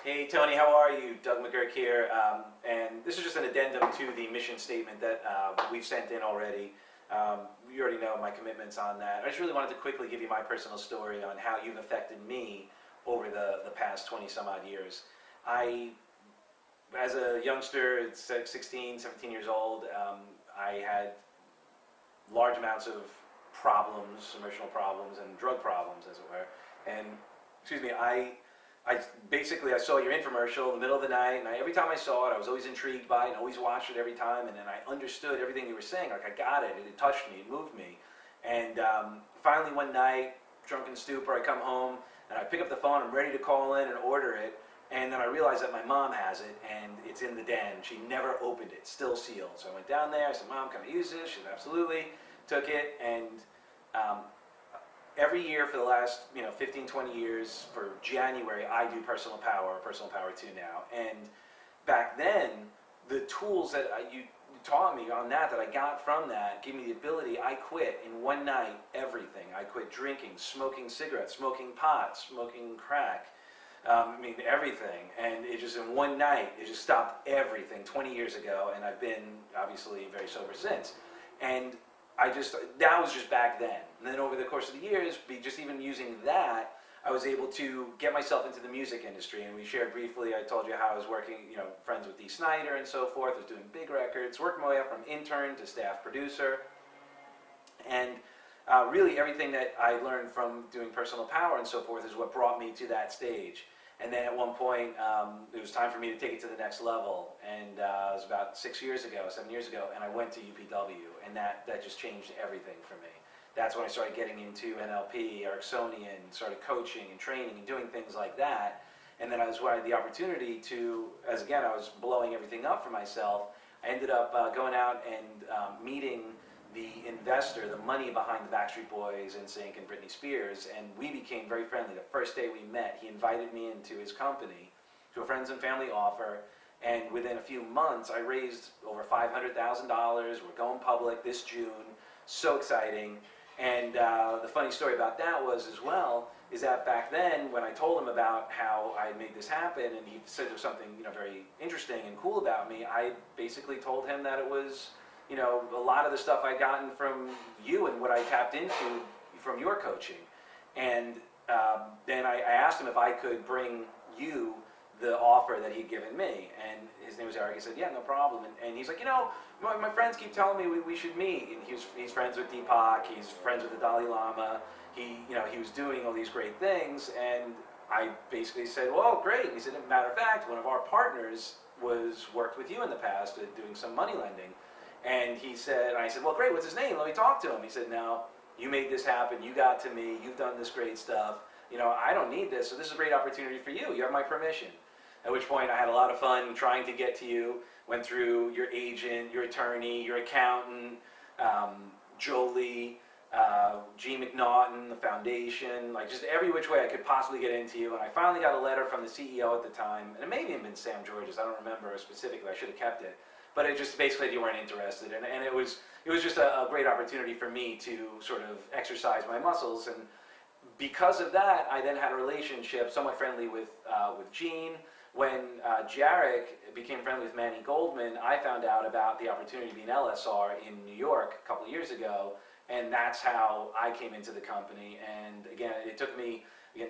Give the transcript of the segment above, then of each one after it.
Hey Tony, how are you? Doug McGuirk here, and this is just an addendum to the mission statement that we've sent in already. You already know my commitments on that. I just really wanted to quickly give you my personal story on how you've affected me over the past 20 some odd years. As a youngster, at 16, 17 years old, I had large amounts of problems, emotional problems and drug problems, as it were. And, excuse me, I saw your infomercial in the middle of the night, and every time I saw it, I was always intrigued by it, and always watched it every time, and then I understood everything you were saying. Like, I got it, it touched me, it moved me. And finally one night, drunken stupor, I come home, and I pick up the phone, I'm ready to call in and order it, and then I realized that my mom has it, and it's in the den. She never opened it, still sealed. So I went down there, I said, Mom, can I use this? She said, absolutely. Took it, and every year for the last 15, 20 years, for January, I do Personal Power 2 now. And back then, the tools that you taught me on that I got from that gave me the ability. I quit in one night everything. I quit drinking, smoking cigarettes, smoking pot, smoking crack. Everything. And it just, in one night, it just stopped everything 20 years ago, and I've been obviously very sober since. And that was just back then. And then over the course of the years, just even using that, I was able to get myself into the music industry. And we shared briefly, I told you how I was working, friends with Dee Snider and so forth. I was doing big records, working my way up from intern to staff producer. And really everything that I learned from doing Personal Power and so forth is what brought me to that stage. And then at one point, it was time for me to take it to the next level. And it was about 7 years ago, and I went to UPW, and that just changed everything for me. That's when I started getting into NLP, Ericksonian, started coaching and training and doing things like that. And then I had the opportunity to, as again, I was blowing everything up for myself, I ended up going out and meeting the investor, the money behind the Backstreet Boys, NSYNC, and Britney Spears, and we became very friendly. The first day we met, he invited me into his company to a friends and family offer, and within a few months, I raised over $500,000. We're going public this June. So exciting. And the funny story about that was, as well, is that back then, when I told him about how I had made this happen, and he said there was something very interesting and cool about me, I basically told him that it was a lot of the stuff I'd gotten from you and what I tapped into from your coaching. And then I asked him if I could bring you the offer that he'd given me. And his name was Eric. He said, yeah, no problem. And he's like, my friends keep telling me we should meet. And he's friends with Deepak. He's friends with the Dalai Lama. He was doing all these great things. And I basically said, well, great. And he said, as a matter of fact, one of our partners worked with you in the past at doing some money lending. And I said, well, great, what's his name? Let me talk to him. He said, no, you made this happen. You got to me. You've done this great stuff. I don't need this, so this is a great opportunity for you. You have my permission. At which point, I had a lot of fun trying to get to you. Went through your agent, your attorney, your accountant, Jolie, G. McNaughton, the foundation, like just every which way I could possibly get into you. And I finally got a letter from the CEO at the time, and it may have even been Sam Georges. I don't remember specifically. I should have kept it. But it just basically you weren't interested, and it was just a great opportunity for me to sort of exercise my muscles, and because of that, I then had a relationship somewhat friendly with Gene. When Jarek became friendly with Manny Goldman, I found out about the opportunity to be an LSR in New York a couple of years ago, and that's how I came into the company. And again, it took me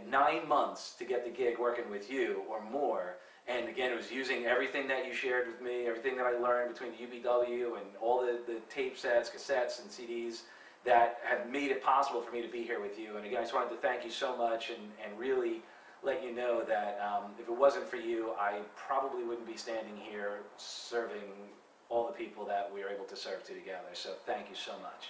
9 months to get the gig working with you or more. And again, it was using everything that you shared with me, everything that I learned between the UPW and all the tape sets, cassettes, and CDs that have made it possible for me to be here with you. And again, I just wanted to thank you so much and really let you know that if it wasn't for you, I probably wouldn't be standing here serving all the people that we are able to serve together. So thank you so much.